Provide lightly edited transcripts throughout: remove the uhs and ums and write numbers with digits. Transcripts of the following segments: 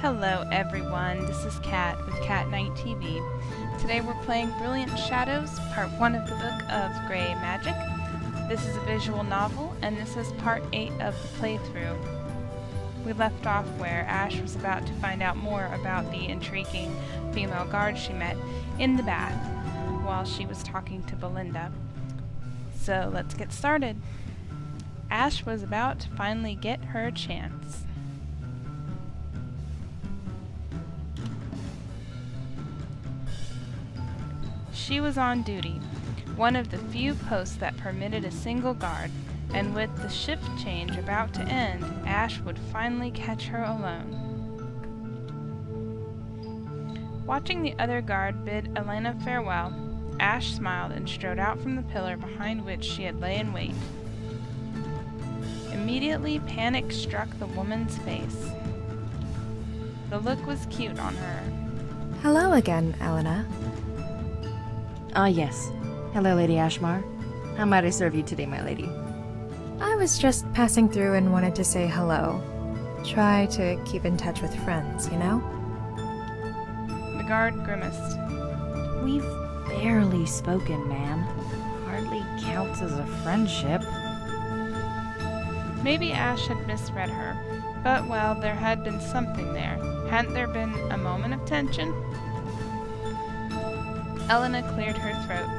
Hello everyone, this is Kat with CatNightTV. Today we're playing Brilliant Shadows, part 1 of the book of Grey Magic. This is a visual novel, and this is part 8 of the playthrough. We left off where Ash was about to find out more about the intriguing female guard she met in the bath while she was talking to Belinda. So let's get started. Ash was about to finally get her chance. She was on duty, one of the few posts that permitted a single guard, and with the shift change about to end, Ash would finally catch her alone. Watching the other guard bid Elena farewell, Ash smiled and strode out from the pillar behind which she had lay in wait. Immediately, panic struck the woman's face. The look was cute on her. Hello again, Elena. Yes. Hello, Lady Ashmar. How might I serve you today, my lady? I was just passing through and wanted to say hello. Try to keep in touch with friends, you know? The guard grimaced. We've barely spoken, ma'am. Hardly counts as a friendship. Maybe Ash had misread her, but well, there had been something there. Hadn't there been a moment of tension? Elena cleared her throat.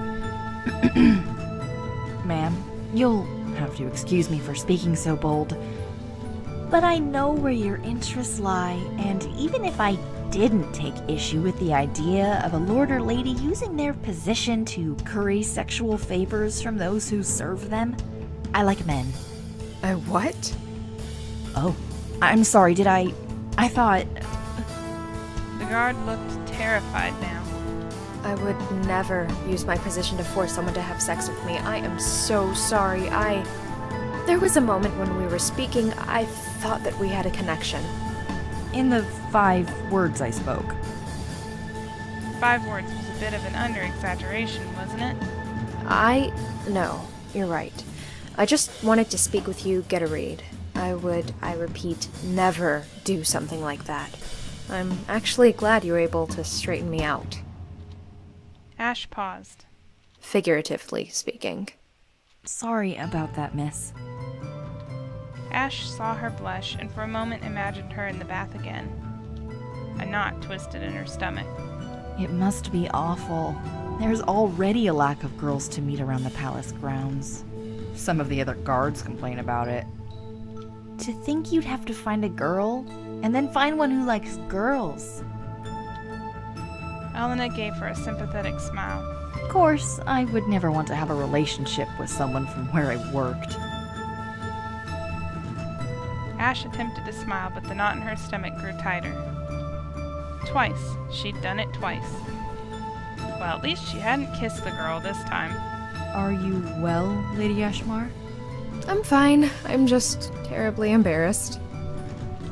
Ma'am, you'll have to excuse me for speaking so bold, but I know where your interests lie, and even if I didn't take issue with the idea of a lord or lady using their position to curry sexual favors from those who serve them, I like men. What? Oh, I'm sorry, did I thought... The guard looked terrified now. I would never use my position to force someone to have sex with me. I am so sorry. There was a moment when we were speaking, I thought that we had a connection. In the 5 words I spoke. 5 words was a bit of an under-exaggeration, wasn't it? No, you're right. I just wanted to speak with you, get a read. I repeat, never do something like that. I'm actually glad you were able to straighten me out. Ash paused. Figuratively speaking. Sorry about that, miss. Ash saw her blush and for a moment imagined her in the bath again. A knot twisted in her stomach. It must be awful. There's already a lack of girls to meet around the palace grounds. Some of the other guards complain about it. To think you'd have to find a girl, and then find one who likes girls. Elena gave her a sympathetic smile. Of course, I would never want to have a relationship with someone from where I worked. Ash attempted to smile, but the knot in her stomach grew tighter. Twice. She'd done it twice. Well, at least she hadn't kissed the girl this time. Are you well, Lady Ashmar? I'm fine. I'm just terribly embarrassed.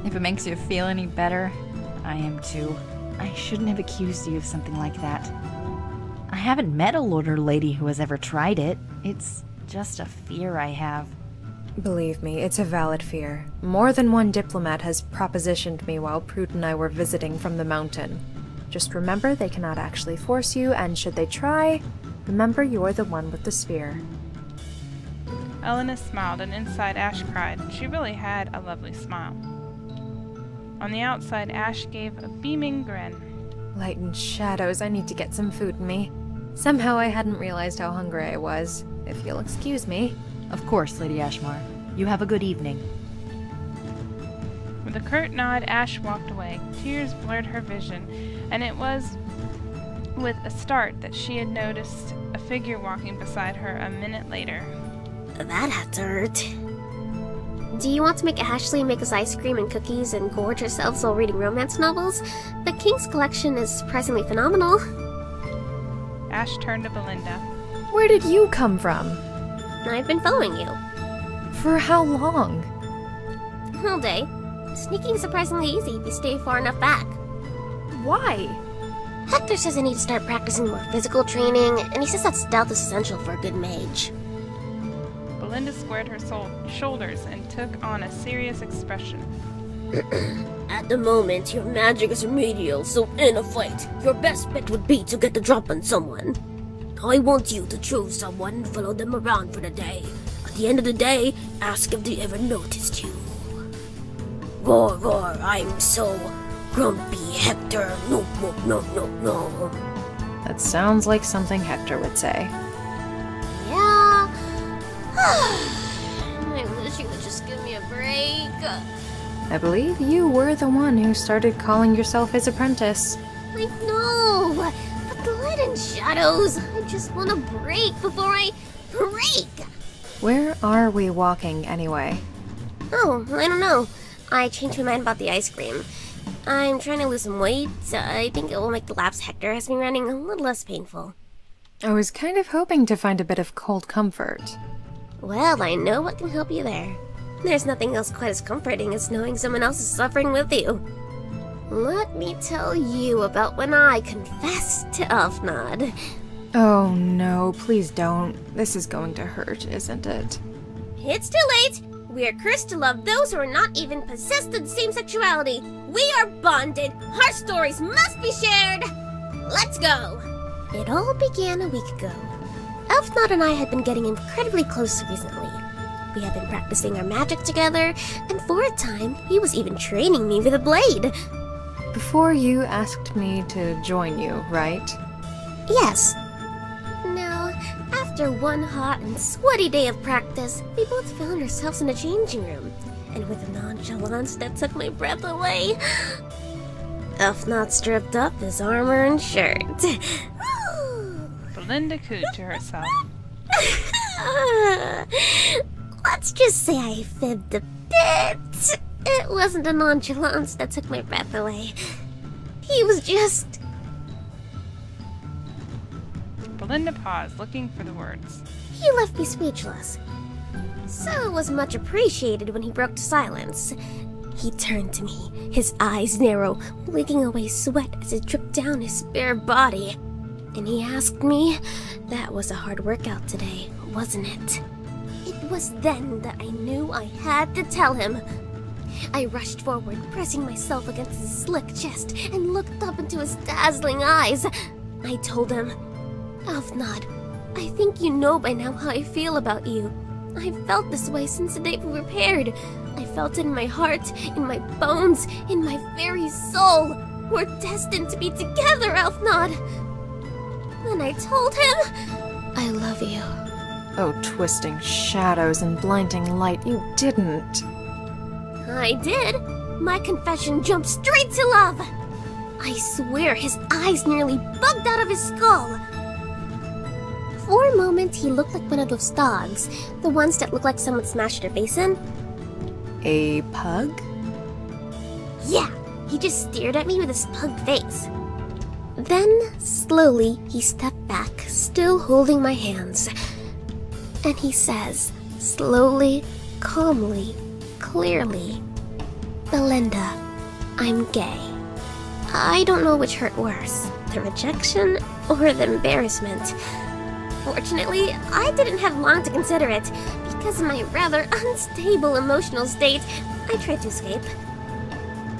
If it makes you feel any better, I am too. I shouldn't have accused you of something like that. I haven't met a lord or lady who has ever tried it. It's just a fear I have. Believe me, it's a valid fear. More than one diplomat has propositioned me while Prude and I were visiting from the mountain. Just remember they cannot actually force you, and should they try, remember you're the one with the spear. Elena smiled, and inside Ash cried. She really had a lovely smile. On the outside, Ash gave a beaming grin. Light and shadows, I need to get some food in me. Somehow I hadn't realized how hungry I was, if you'll excuse me. Of course, Lady Ashmar. You have a good evening. With a curt nod, Ash walked away. Tears blurred her vision, and it was with a start that she had noticed a figure walking beside her a minute later. That had to hurt. Do you want to make Ashley make us ice cream and cookies and gorge ourselves while reading romance novels? The King's collection is surprisingly phenomenal. Ash turned to Belinda. Where did you come from? I've been following you. For how long? All day. Sneaking is surprisingly easy if you stay far enough back. Why? Hector says I need to start practicing more physical training, and he says that stealth is essential for a good mage. Belinda squared her shoulders and took on a serious expression. At the moment, your magic is remedial, so in a fight, your best bet would be to get the drop on someone. I want you to choose someone and follow them around for the day. At the end of the day, ask if they ever noticed you. Roar, roar, I'm so grumpy, Hector. No, no, no, no, no. That sounds like something Hector would say. Yeah. I wish you would just give me a break. I believe you were the one who started calling yourself his apprentice. I know, but the light and shadows. I just want a break before I break. Where are we walking, anyway? Oh, I don't know. I changed my mind about the ice cream. I'm trying to lose some weight. I think it will make the laps Hector has been running a little less painful. I was kind of hoping to find a bit of cold comfort. Well, I know what can help you there. There's nothing else quite as comforting as knowing someone else is suffering with you. Let me tell you about when I confessed to Elfnod. Oh no, please don't. This is going to hurt, isn't it? It's too late! We are cursed to love those who are not even possessed of the same sexuality. We are bonded. Our stories must be shared. Let's go! It all began a week ago. Elfnod and I had been getting incredibly close recently. We had been practicing our magic together, and for a time, he was even training me with a blade. Before you asked me to join you, right? Yes. Now, after one hot and sweaty day of practice, we both found ourselves in a changing room, and with a nonchalance that took my breath away, Elfnod stripped up his armor and shirt. Belinda cooed to herself. Let's just say I fibbed a bit. It wasn't a nonchalance that took my breath away. He was just... Belinda paused, looking for the words. He left me speechless. So it was much appreciated when he broke to silence. He turned to me, his eyes narrow, wicking away sweat as it dripped down his bare body. And he asked me, that was a hard workout today, wasn't it? It was then that I knew I had to tell him. I rushed forward, pressing myself against his slick chest, and looked up into his dazzling eyes. I told him, Elfnod, I think you know by now how I feel about you. I've felt this way since the day we were paired. I felt it in my heart, in my bones, in my very soul. We're destined to be together, Elfnod. Then I told him, I love you. Oh, twisting shadows and blinding light, you didn't. I did. My confession jumped straight to love. I swear his eyes nearly bugged out of his skull. For a moment, he looked like one of those dogs, the ones that look like someone smashed their face in. A pug? Yeah, he just stared at me with his pug face. Then, slowly, he stepped back, still holding my hands. And he says, slowly, calmly, clearly, Belinda, I'm gay. I don't know which hurt worse, the rejection or the embarrassment. Fortunately, I didn't have long to consider it. Because of my rather unstable emotional state, I tried to escape.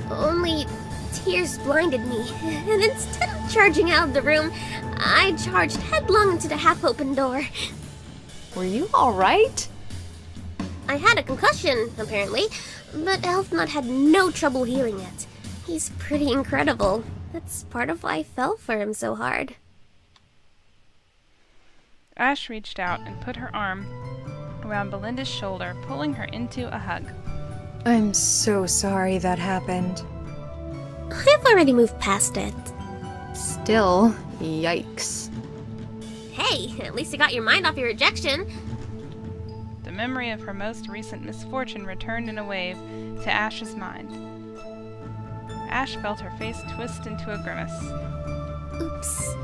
Only tears blinded me, and instead of charging out of the room, I charged headlong into the half-open door. Were you alright? I had a concussion, apparently, but Elfnod had no trouble healing it. He's pretty incredible. That's part of why I fell for him so hard. Ash reached out and put her arm around Belinda's shoulder, pulling her into a hug. I'm so sorry that happened. I've already moved past it. Still, yikes. Hey, at least you got your mind off your rejection. The memory of her most recent misfortune returned in a wave to Ash's mind. Ash felt her face twist into a grimace. Oops.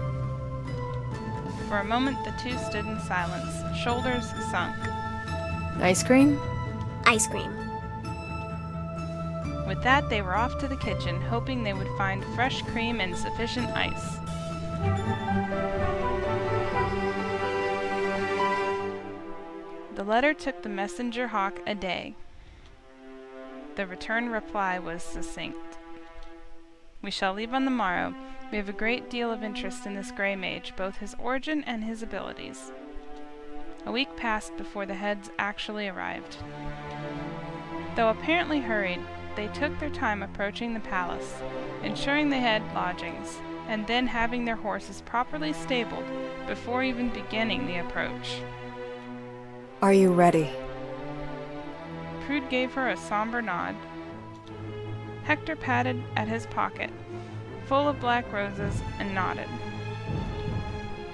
For a moment, the two stood in silence, shoulders sunk. Ice cream? Ice cream. With that, they were off to the kitchen, hoping they would find fresh cream and sufficient ice. The letter took the messenger hawk a day. The return reply was succinct. We shall leave on the morrow. We have a great deal of interest in this Grey Mage, both his origin and his abilities. A week passed before the heads actually arrived. Though apparently hurried, they took their time approaching the palace, ensuring they had lodgings, and then having their horses properly stabled before even beginning the approach. Are you ready? Prude gave her a somber nod. Hector patted at his pocket, full of black roses, and nodded.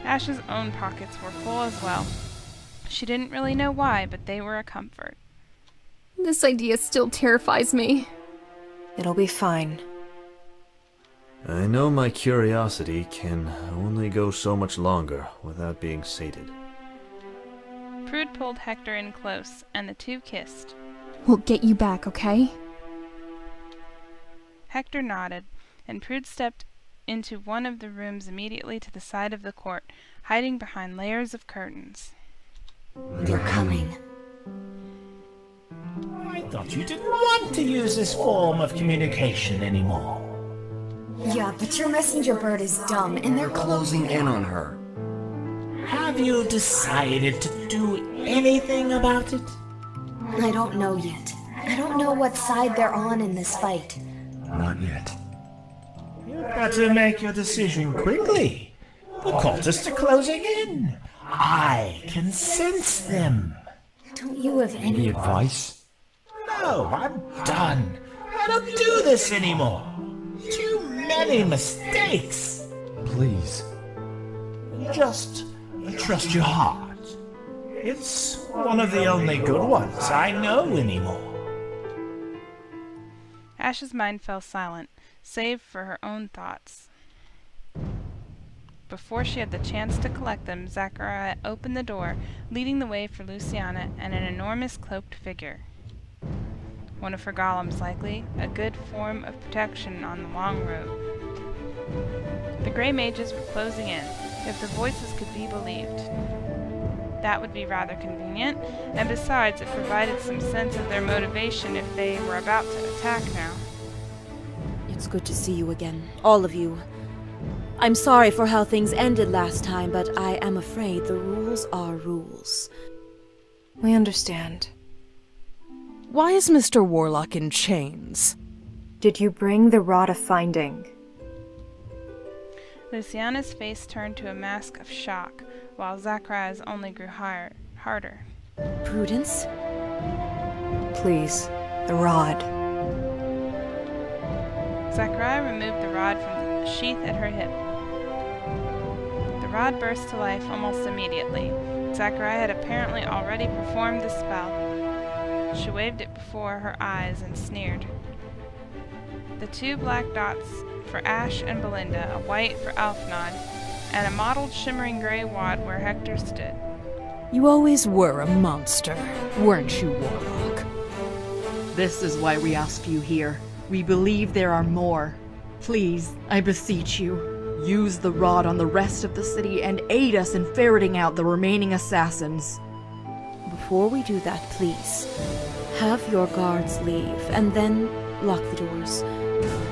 Ash's own pockets were full as well. She didn't really know why, but they were a comfort. This idea still terrifies me. It'll be fine. I know my curiosity can only go so much longer without being sated. Prude pulled Hector in close, and the two kissed. We'll get you back, okay? Hector nodded, and Prude stepped into one of the rooms immediately to the side of the court, hiding behind layers of curtains. They're coming. I thought you didn't want to use this form of communication anymore. Yeah, but your messenger bird is dumb, and they're closing in on her. Have you decided to do anything about it? I don't know yet. I don't know what side they're on in this fight. Not yet. You've got to make your decision quickly. The cultists are closing in. I can sense them. Don't you have any advice? No, I'm done. I don't do this anymore. Too many mistakes. Please. Just trust your heart. It's one of the only good ones I know anymore. Ash's mind fell silent, save for her own thoughts. Before she had the chance to collect them, Zachariah opened the door, leading the way for Luciana and an enormous cloaked figure. One of her golems, likely, a good form of protection on the long road. The Grey Mages were closing in, if the voices could be believed. That would be rather convenient, and besides, it provided some sense of their motivation if they were about to attack now. It's good to see you again, all of you. I'm sorry for how things ended last time, but I am afraid the rules are rules. We understand. Why is Mr. Warlock in chains? Did you bring the Rod of Finding? Luciana's face turned to a mask of shock, while Zachariah's only grew harder. Prudence? Please, the rod. Zachariah removed the rod from the sheath at her hip. The rod burst to life almost immediately. Zachariah had apparently already performed the spell. She waved it before her eyes and sneered. The two black dots for Ash and Belinda, a white for Alfnod, and a mottled shimmering gray wad where Hector stood. You always were a monster, weren't you, Warlock? This is why we asked you here. We believe there are more. Please, I beseech you, use the rod on the rest of the city and aid us in ferreting out the remaining assassins. Before we do that, please, have your guards leave, and then lock the doors.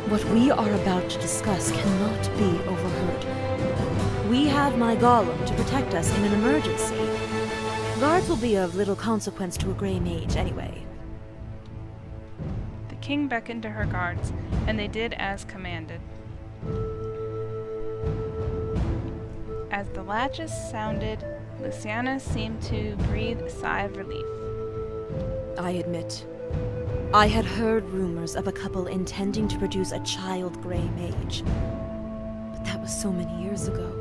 What we are about to discuss cannot be overheard. We have my golem to protect us in an emergency. Guards will be of little consequence to a Grey Mage anyway. The king beckoned to her guards, and they did as commanded. As the latches sounded, Luciana seemed to breathe a sigh of relief. I admit, I had heard rumors of a couple intending to produce a child Grey Mage. But that was so many years ago,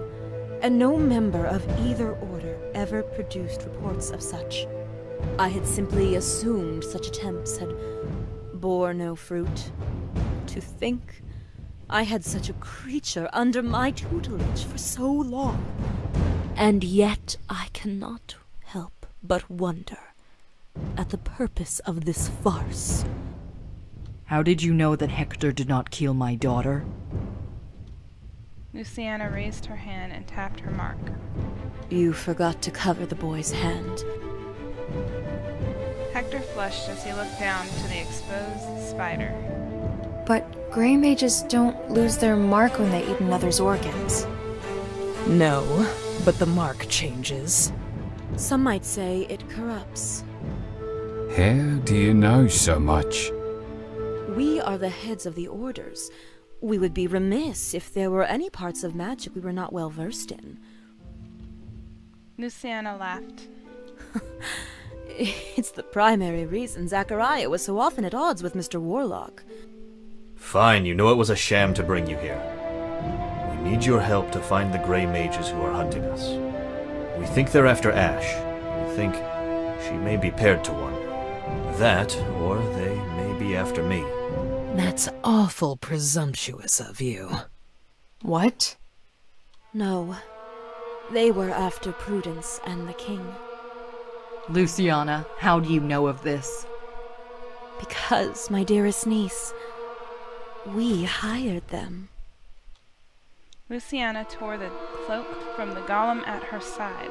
and no member of either order ever produced reports of such. I had simply assumed such attempts had bore no fruit. To think I had such a creature under my tutelage for so long. And yet I cannot help but wonder at the purpose of this farce. How did you know that Hector did not kill my daughter? Luciana raised her hand and tapped her mark. You forgot to cover the boy's hand. Hector flushed as he looked down to the exposed spider. But gray mages don't lose their mark when they eat another's organs. No, but the mark changes. Some might say it corrupts. How do you know so much? We are the heads of the orders. We would be remiss if there were any parts of magic we were not well versed in. Luciana laughed. It's the primary reason Zachariah was so often at odds with Mr. Warlock. Fine, you know it was a sham to bring you here. We need your help to find the Grey Mages who are hunting us. We think they're after Ash. We think she may be paired to one. That, or they may be after me. That's awful presumptuous of you. What? No. They were after Prudence and the king. Luciana, how do you know of this? Because, my dearest niece, we hired them. Luciana tore the cloak from the golem at her side.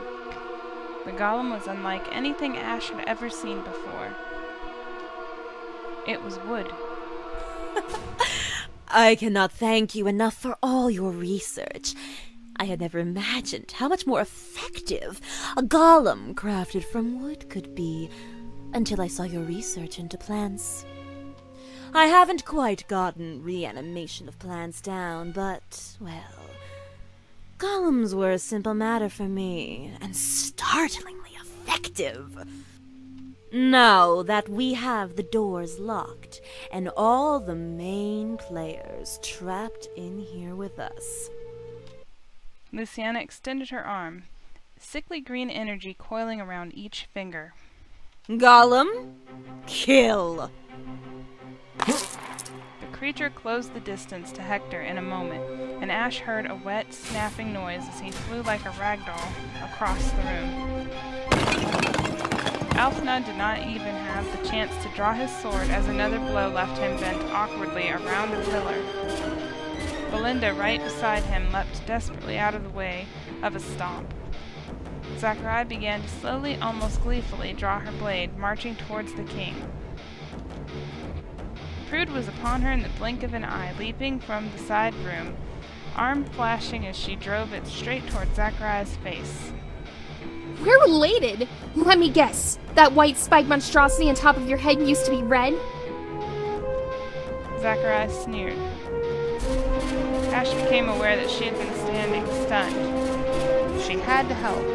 The golem was unlike anything Ash had ever seen before. It was wood. I cannot thank you enough for all your research. I had never imagined how much more effective a golem crafted from wood could be until I saw your research into plants. I haven't quite gotten reanimation of plants down, but, well, golems were a simple matter for me, and startlingly effective. Now that we have the doors locked, and all the main players trapped in here with us. Luciana extended her arm, sickly green energy coiling around each finger. Golem, kill! The creature closed the distance to Hector in a moment, and Ash heard a wet, snapping noise as he flew like a ragdoll across the room. Alfna did not even have the chance to draw his sword as another blow left him bent awkwardly around a pillar. Belinda, right beside him, leapt desperately out of the way of a stomp. Zachariah began to slowly, almost gleefully, draw her blade, marching towards the king. Prude was upon her in the blink of an eye, leaping from the side room, arm flashing as she drove it straight toward Zachariah's face. We're related! Let me guess. That white spike monstrosity on top of your head used to be red? Zachariah sneered. Ash became aware that she had been standing, stunned. She had to help.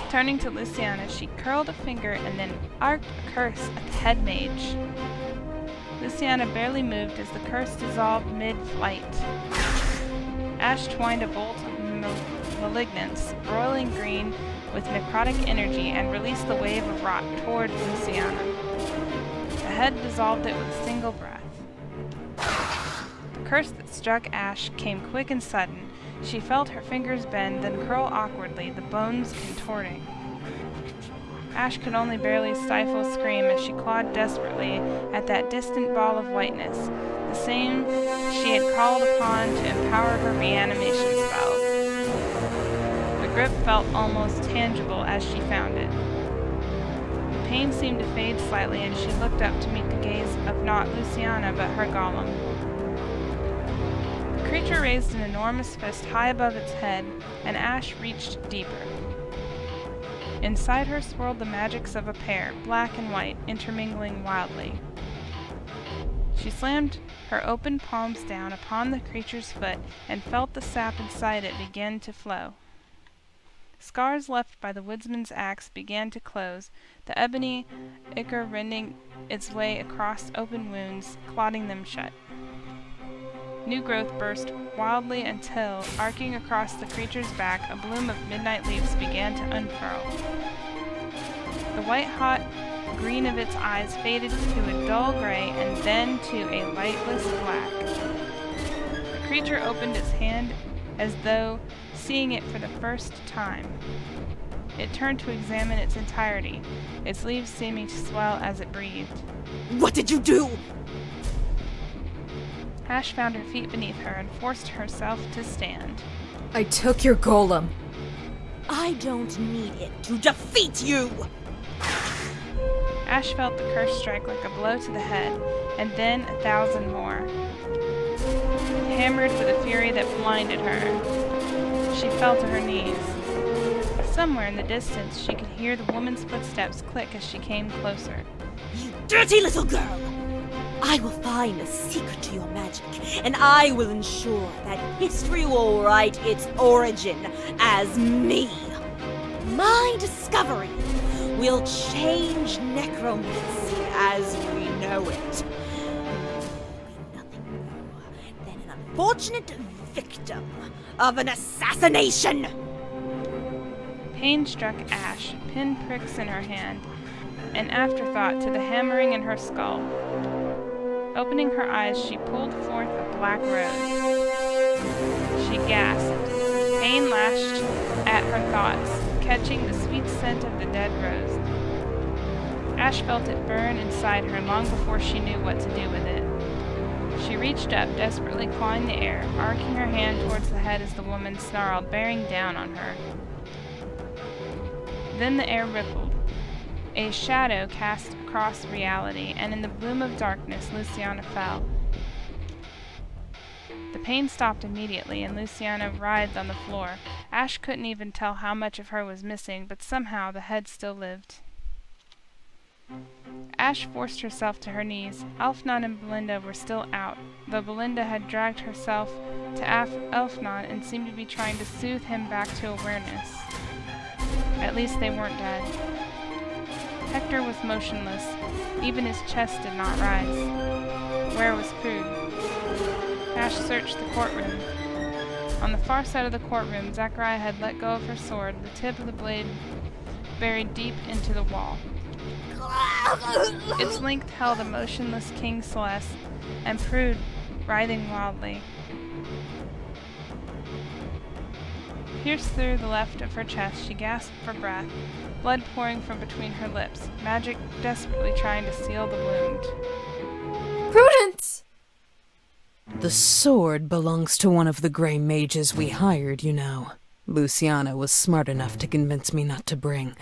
Turning to Luciana, she curled a finger and then arced a curse at the head mage. Luciana barely moved as the curse dissolved mid-flight. Ash twined a bolt of malignance, broiling green with necrotic energy, and released the wave of rot toward Luciana. The head dissolved it with a single breath. The curse that struck Ash came quick and sudden. She felt her fingers bend, then curl awkwardly, the bones contorting. Ash could only barely stifle a scream as she clawed desperately at that distant ball of whiteness, the same she had called upon to empower her reanimation spells. The grip felt almost tangible as she found it. The pain seemed to fade slightly, and she looked up to meet the gaze of not Luciana but her golem. The creature raised an enormous fist high above its head, and Ash reached deeper. Inside her swirled the magics of a pair, black and white, intermingling wildly. She slammed her open palms down upon the creature's foot and felt the sap inside it begin to flow. Scars left by the woodsman's axe began to close, the ebony ichor rending its way across open wounds, clotting them shut. New growth burst wildly until, arcing across the creature's back, a bloom of midnight leaves began to unfurl. The white-hot green of its eyes faded to a dull gray and then to a lightless black. The creature opened its hand as though seeing it for the first time. It turned to examine its entirety, its leaves seeming to swell as it breathed. What did you do? Ash found her feet beneath her and forced herself to stand. I took your golem. I don't need it to defeat you! Ash felt the curse strike like a blow to the head, and then 1,000 more. It hammered with a fury that blinded her. She fell to her knees. Somewhere in the distance, she could hear the woman's footsteps click as she came closer. You dirty little girl! I will find a secret to your magic, and I will ensure that history will write its origin as me. My discovery will change necromancy as we know it. Nothing more than an unfortunate victim of an assassination. Pain struck Ash, pinpricks in her hand, an afterthought to the hammering in her skull. Opening her eyes, she pulled forth a black rose. She gasped. Pain lashed at her thoughts, catching the sweet scent of the dead rose. Ash felt it burn inside her long before she knew what to do with it. She reached up, desperately clawing the air, arcing her hand towards the head as the woman snarled, bearing down on her. Then the air rippled. A shadow cast across reality, and in the bloom of darkness, Luciana fell. The pain stopped immediately, and Luciana writhed on the floor. Ash couldn't even tell how much of her was missing, but somehow the head still lived. Ash forced herself to her knees. Elfnon and Belinda were still out, though Belinda had dragged herself to Elfnon and seemed to be trying to soothe him back to awareness. At least they weren't dead. Hector was motionless. Even his chest did not rise. Where was Prude? Ash searched the courtroom. On the far side of the courtroom, Zachariah had let go of her sword, the tip of the blade buried deep into the wall. Its length held a motionless King Celeste, and Prude writhing wildly. Pierced through the left of her chest, she gasped for breath, blood pouring from between her lips, magic desperately trying to seal the wound. Prudence! The sword belongs to one of the Grey Mages we hired, you know. Luciana was smart enough to convince me not to bring.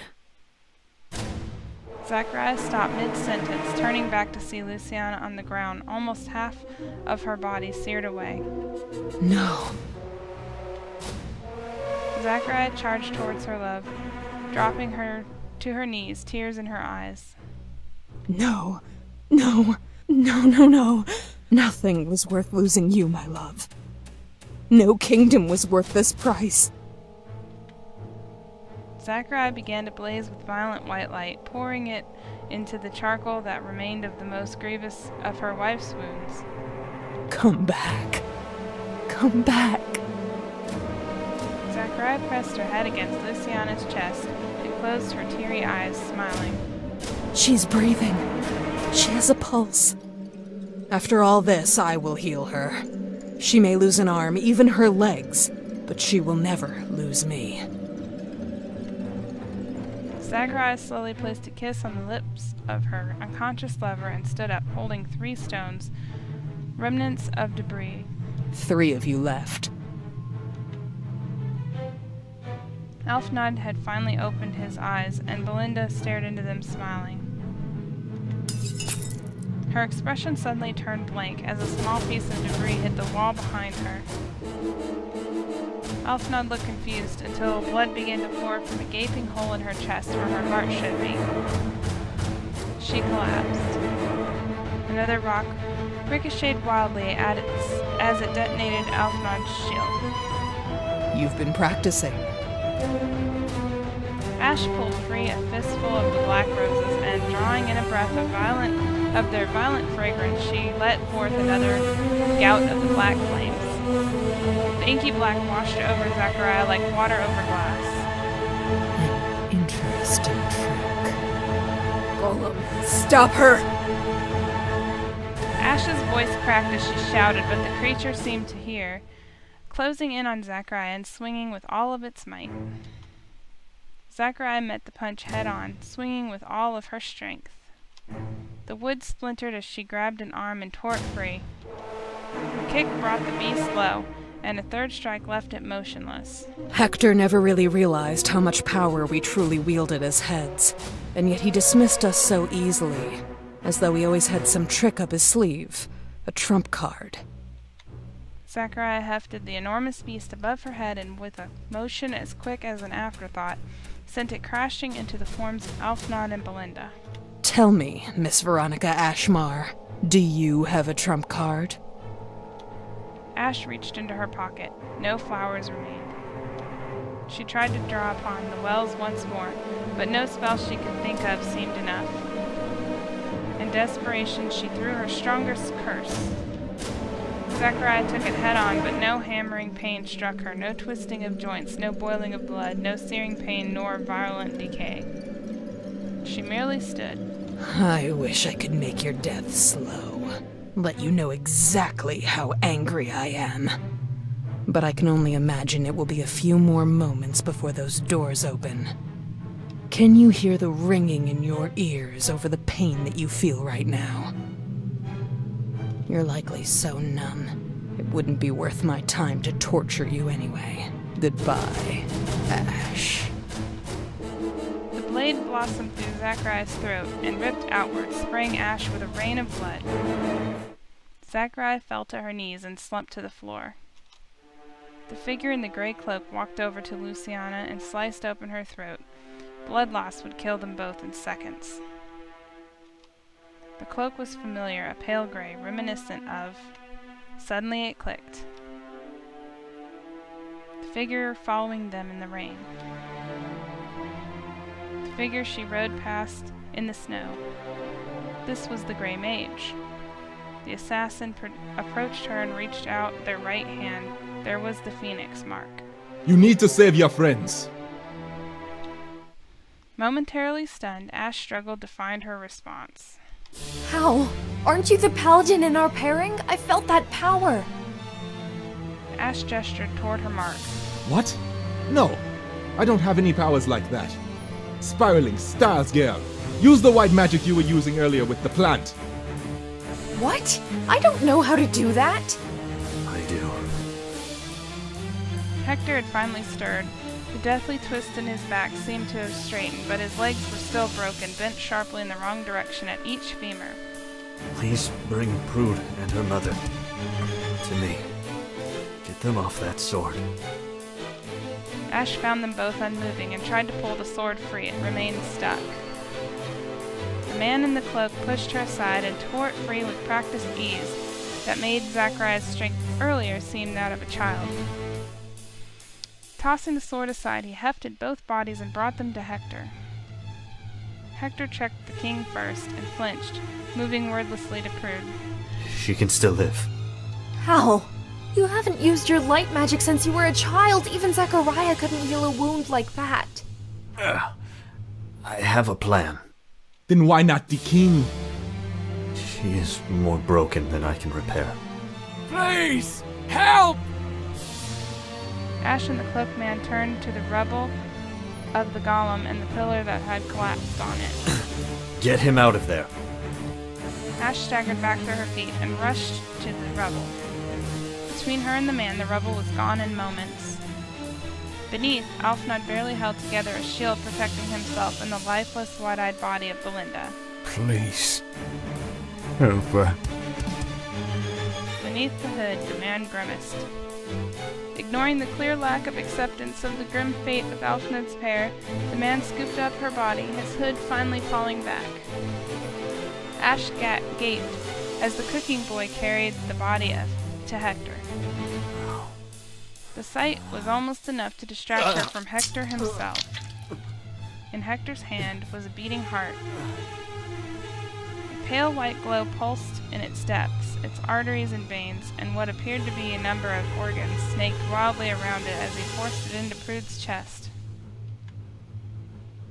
Zachariah stopped mid-sentence, turning back to see Luciana on the ground, almost half of her body seared away. No. Zachariah charged towards her love, dropping her to her knees, tears in her eyes. No. No. No, no, no. Nothing was worth losing you, my love. No kingdom was worth this price. Zachariah began to blaze with violent white light, pouring it into the charcoal that remained of the most grievous of her wife's wounds. Come back. Come back. Zachariah pressed her head against Luciana's chest and closed her teary eyes, smiling. She's breathing. She has a pulse. After all this, I will heal her. She may lose an arm, even her legs, but she will never lose me. Zachariah slowly placed a kiss on the lips of her unconscious lover and stood up, holding 3 stones, remnants of debris. 3 of you left. Elfnod had finally opened his eyes, and Belinda stared into them, smiling. Her expression suddenly turned blank as a small piece of debris hit the wall behind her. Elfnod looked confused until blood began to pour from a gaping hole in her chest where her heart should be. She collapsed. Another rock ricocheted wildly as it detonated Elfnod's shield. You've been practicing. Ash pulled free a fistful of the black roses, and drawing in a breath of their violent fragrance, she let forth another gout of the black flames. The inky black washed over Zachariah like water over glass. An interesting trick. Golem, stop her! Ash's voice cracked as she shouted, but the creature seemed to hear, closing in on Zachariah and swinging with all of its might. Zachariah met the punch head-on, swinging with all of her strength. The wood splintered as she grabbed an arm and tore it free. Her kick brought the beast low, and a third strike left it motionless. Hector never really realized how much power we truly wielded as heads, and yet he dismissed us so easily, as though he always had some trick up his sleeve, a trump card. Zachariah hefted the enormous beast above her head and with a motion as quick as an afterthought, sent it crashing into the forms of Alfnod and Belinda. Tell me, Miss Veronica Ashmar, do you have a trump card? Ash reached into her pocket. No flowers remained. She tried to draw upon the wells once more, but no spell she could think of seemed enough. In desperation, she threw her strongest curse. Zachariah took it head-on, but no hammering pain struck her, no twisting of joints, no boiling of blood, no searing pain, nor violent decay. She merely stood. I wish I could make your death slow. Let you know exactly how angry I am. But I can only imagine it will be a few more moments before those doors open. Can you hear the ringing in your ears over the pain that you feel right now? You're likely so numb, it wouldn't be worth my time to torture you anyway. Goodbye, Ash. The blade blossomed through Zachariah's throat and ripped outward, spraying Ash with a rain of blood. Zachariah fell to her knees and slumped to the floor. The figure in the gray cloak walked over to Luciana and sliced open her throat. Blood loss would kill them both in seconds. The cloak was familiar, a pale gray, reminiscent of... Suddenly it clicked. The figure following them in the rain. The figure she rode past in the snow. This was the Grey Mage. The assassin approached her and reached out their right hand. There was the phoenix mark. You need to save your friends. Momentarily stunned, Ash struggled to find her response. How? Aren't you the paladin in our pairing? I felt that power. Ash gestured toward her mark. What? No, I don't have any powers like that. Spiraling stars, girl. Use the white magic you were using earlier with the plant. What? I don't know how to do that. I do. Hector had finally stirred. The deathly twist in his back seemed to have straightened, but his legs were still broken, bent sharply in the wrong direction at each femur. Please bring Prude and her mother to me. Get them off that sword. Ash found them both unmoving and tried to pull the sword free. It remained stuck. The man in the cloak pushed her aside and tore it free with practiced ease that made Zachariah's strength earlier seem that of a child. Tossing the sword aside, he hefted both bodies and brought them to Hector. Hector checked the king first and flinched, moving wordlessly to Prude. She can still live. How? You haven't used your light magic since you were a child. Even Zachariah couldn't heal a wound like that. I have a plan. Then why not the king? She is more broken than I can repair. Please, help! Ash and the cloakman turned to the rubble of the golem and the pillar that had collapsed on it. Get him out of there. Ash staggered back to her feet and rushed to the rubble. Between her and the man, the rubble was gone in moments. Beneath, Alfnod barely held together a shield protecting himself and the lifeless, wide-eyed body of Belinda. Please, help her. Beneath the hood, the man grimaced. Ignoring the clear lack of acceptance of the grim fate of Alfnod's pair, the man scooped up her body, his hood finally falling back. Ash gaped as the cooking boy carried the body to Hector. The sight was almost enough to distract her from Hector himself. In Hector's hand was a beating heart. A pale white glow pulsed in its depths, its arteries and veins, and what appeared to be a number of organs snaked wildly around it as he forced it into Prude's chest.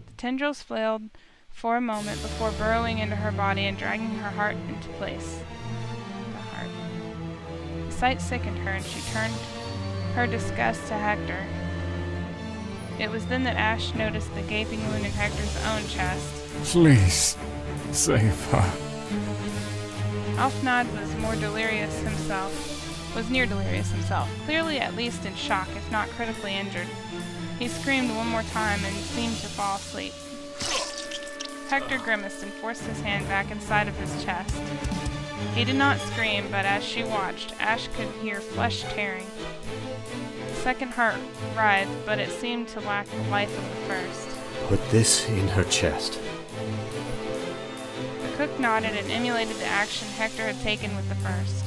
The tendrils flailed for a moment before burrowing into her body and dragging her heart into place. The sight sickened her, and she turned her disgust to Hector. It was then that Ash noticed the gaping wound in Hector's own chest. Please, save her. Alfnod was more delirious himself. was near delirious himself, clearly at least in shock, if not critically injured. He screamed one more time and seemed to fall asleep. Hector grimaced and forced his hand back inside of his chest. He did not scream, but as she watched, Ash could hear flesh tearing. The second heart writhed, but it seemed to lack the life of the first. Put this in her chest. The cook nodded and emulated the action Hector had taken with the first.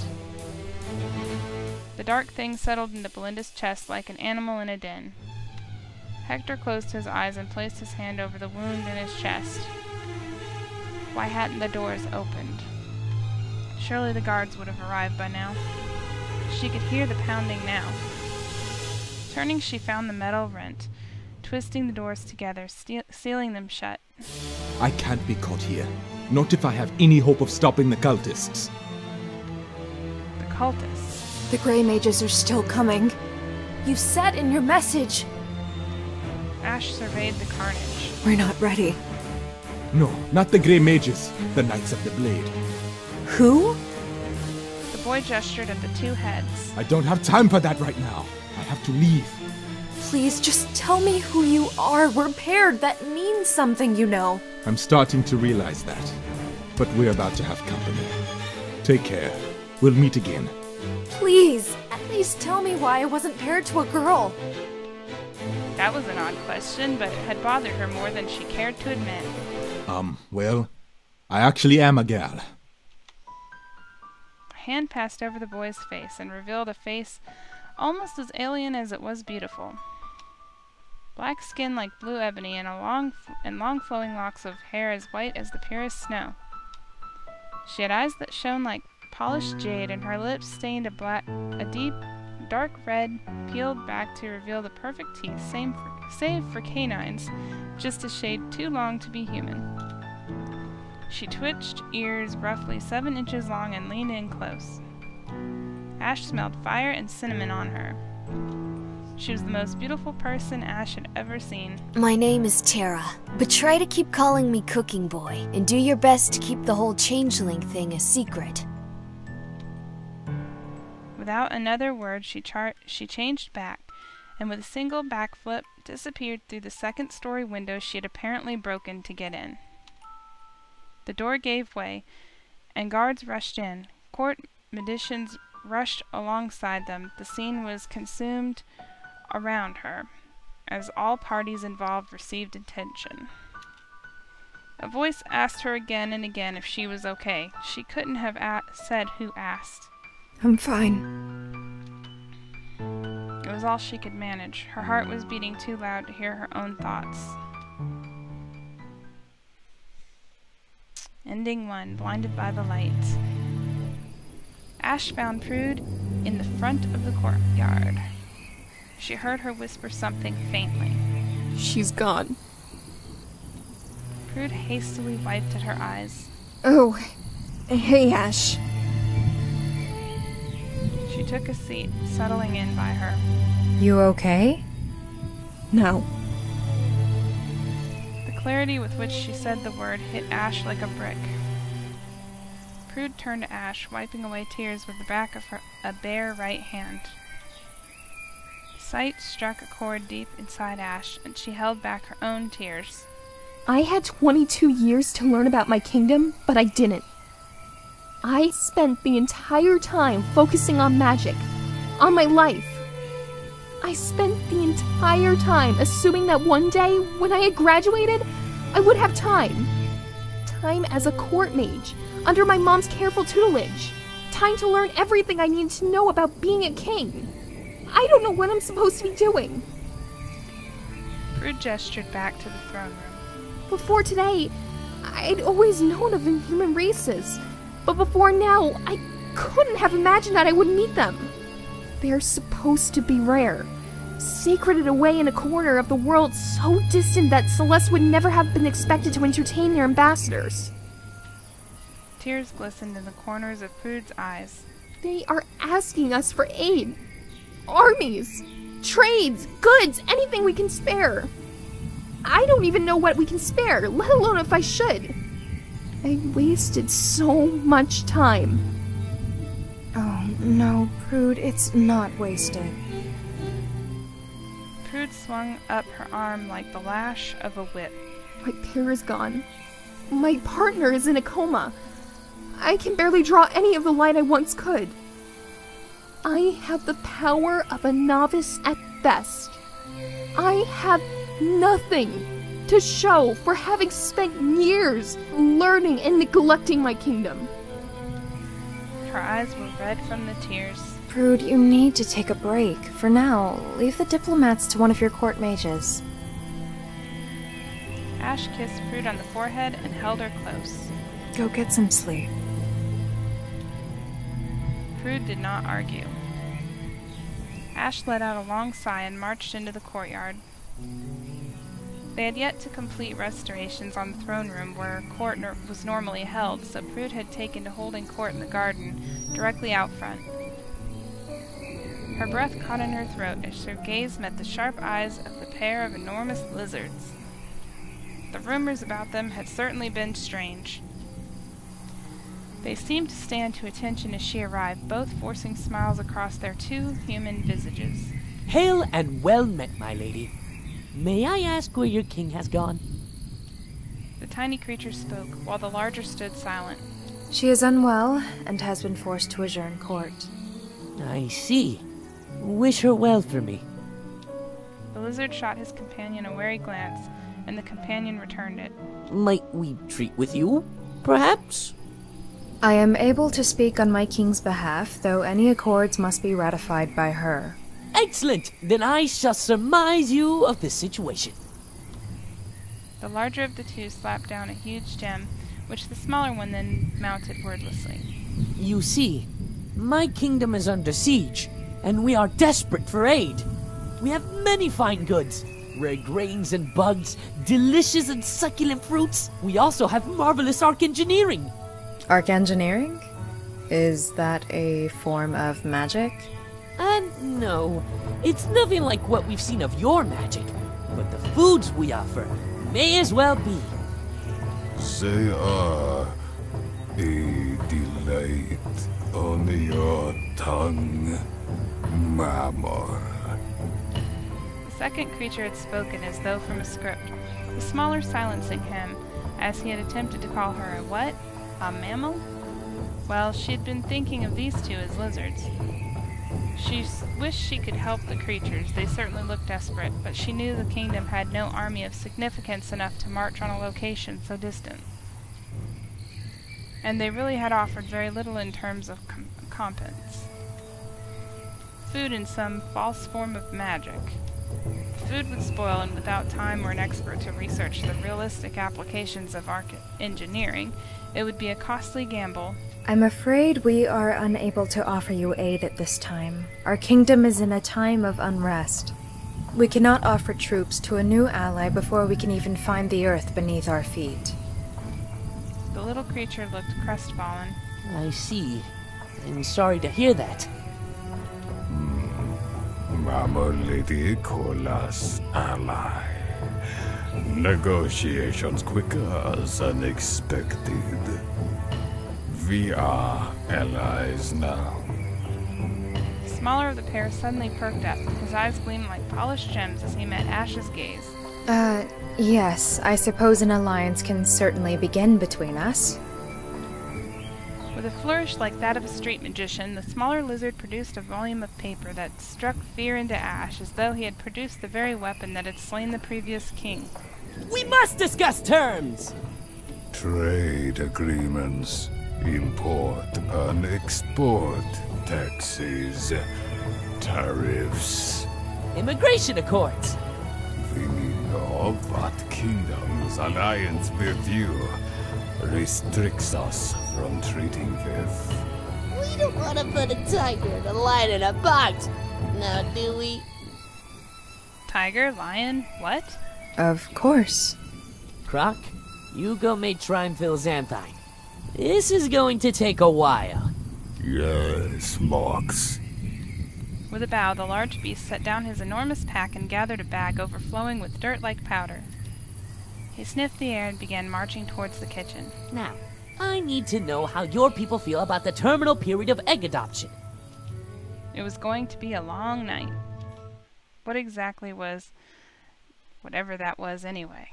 The dark thing settled into Belinda's chest like an animal in a den. Hector closed his eyes and placed his hand over the wound in his chest. Why hadn't the doors opened? Surely the guards would have arrived by now. She could hear the pounding now. Turning, she found the metal rent, twisting the doors together, sealing them shut. I can't be caught here. Not if I have any hope of stopping the cultists. The cultists? The Grey Mages are still coming. You said in your message. Ash surveyed the carnage. We're not ready. No, not the Grey Mages. The Knights of the Blade. Who? The boy gestured at the two heads. I don't have time for that right now. I have to leave. Please, just tell me who you are. We're paired. That means something, you know. I'm starting to realize that. But we're about to have company. Take care. We'll meet again. Please, at least tell me why I wasn't paired to a girl. That was an odd question, but it had bothered her more than she cared to admit. Well, I actually am a gal. A hand passed over the boy's face and revealed a face almost as alien as it was beautiful. Black skin like blue ebony and long flowing locks of hair as white as the purest snow. She had eyes that shone like polished jade, and her lips stained a deep, dark red, peeled back to reveal the perfect teeth, save for canines, just a shade too long to be human. She twitched, ears roughly 7 inches long, and leaned in close. Ash smelled fire and cinnamon on her. She was the most beautiful person Ash had ever seen. My name is Tara, but try to keep calling me Cooking Boy, and do your best to keep the whole changeling thing a secret. Without another word, she changed back, and with a single backflip, disappeared through the second-story window she had apparently broken to get in. The door gave way, and guards rushed in. Court magicians rushed alongside them. The scene was consumed around her, as all parties involved received attention. A voice asked her again and again if she was okay. She couldn't have said who asked. I'm fine. It was all she could manage. Her heart was beating too loud to hear her own thoughts. Ending 1, Blinded by the Light. Ash found Prude in the front of the courtyard. She heard her whisper something faintly. She's gone. Prude hastily wiped at her eyes. Oh, hey, Ash. She took a seat, settling in by her. You okay? No. The clarity with which she said the word hit Ash like a brick. Prude turned to Ash, wiping away tears with the back of a bare right hand. Sight struck a chord deep inside Ash, and she held back her own tears. I had 22 years to learn about my kingdom, but I didn't. I spent the entire time focusing on magic, on my life. I spent the entire time assuming that one day, when I had graduated, I would have time. Time as a court mage, under my mom's careful tutelage. Time to learn everything I needed to know about being a king. I don't know what I'm supposed to be doing. Prude gestured back to the throne room. Before today, I'd always known of inhuman races. But before now, I couldn't have imagined that I would meet them. They're supposed to be rare, secreted away in a corner of the world so distant that Celeste would never have been expected to entertain their ambassadors. Tears glistened in the corners of Prude's eyes. They are asking us for aid. Armies, trades, goods, anything we can spare. I don't even know what we can spare, let alone if I should. I wasted so much time. Oh, No, Prude, it's not wasted. Prude swung up her arm like the lash of a whip. My pair is gone. My partner is in a coma. I can barely draw any of the light I once could. I have the power of a novice at best. I have nothing to show for having spent years learning and neglecting my kingdom. Her eyes were red from the tears. Prude, you need to take a break. For now, leave the diplomats to one of your court mages. Ash kissed Prude on the forehead and held her close. Go get some sleep. Prude did not argue. Ash let out a long sigh and marched into the courtyard. They had yet to complete restorations on the throne room where court was normally held, so Prude had taken to holding court in the garden, directly out front. Her breath caught in her throat as her gaze met the sharp eyes of the pair of enormous lizards. The rumors about them had certainly been strange. They seemed to stand to attention as she arrived, both forcing smiles across their two human visages. Hail and well met, my lady. May I ask where your king has gone? The tiny creature spoke, while the larger stood silent. She is unwell and has been forced to adjourn court. I see. Wish her well for me. The lizard shot his companion a wary glance, and the companion returned it. Might we treat with you, perhaps? I am able to speak on my king's behalf, though any accords must be ratified by her. Excellent! Then I shall surmise you of the situation. The larger of the two slapped down a huge gem, which the smaller one then mounted wordlessly. You see, my kingdom is under siege, and we are desperate for aid. We have many fine goods. Rare grains and bugs, delicious and succulent fruits. We also have marvelous arch-engineering. Arch-engineering? Is that a form of magic? No. It's nothing like what we've seen of your magic. But the foods we offer may as well be. They are a delight on your tongue, mammal. The second creature had spoken as though from a script, the smaller silencing him, as he had attempted to call her a what? A mammal? Well, she had been thinking of these two as lizards. She wished she could help the creatures. They certainly looked desperate, but she knew the kingdom had no army of significance enough to march on a location so distant. And they really had offered very little in terms of competence. Food in some false form of magic. Food would spoil, and without time or an expert to research the realistic applications of engineering, it would be a costly gamble. I'm afraid we are unable to offer you aid at this time. Our kingdom is in a time of unrest. We cannot offer troops to a new ally before we can even find the earth beneath our feet. The little creature looked crestfallen. I see. I'm sorry to hear that. Mama Lady Cola's ally. Negotiations quicker than expected. We are allies now. The smaller of the pair suddenly perked up. His eyes gleamed like polished gems as he met Ash's gaze. Yes, I suppose an alliance can certainly begin between us. With a flourish like that of a street magician, the smaller lizard produced a volume of paper that struck fear into Ash, as though he had produced the very weapon that had slain the previous king. We must discuss terms! Trade agreements, import and export taxes, tariffs. Immigration accords. We know what kingdom's alliance with you restricts us from treating with. We don't want to put a tiger and a lion in a box, now do we? Tiger? Lion? What? Of course. Croc, you go make Trimeville Xanthine. This is going to take a while. Yes, Mox. With a bow, the large beast set down his enormous pack and gathered a bag overflowing with dirt like powder. He sniffed the air and began marching towards the kitchen. Now, I need to know how your people feel about the terminal period of egg adoption. It was going to be a long night. What exactly was whatever that was anyway?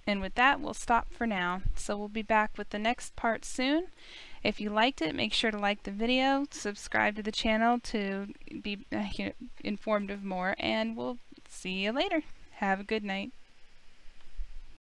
And with that, we'll stop for now. So we'll be back with the next part soon. If you liked it, make sure to like the video, subscribe to the channel to be informed of more, and we'll see you later. Have a good night.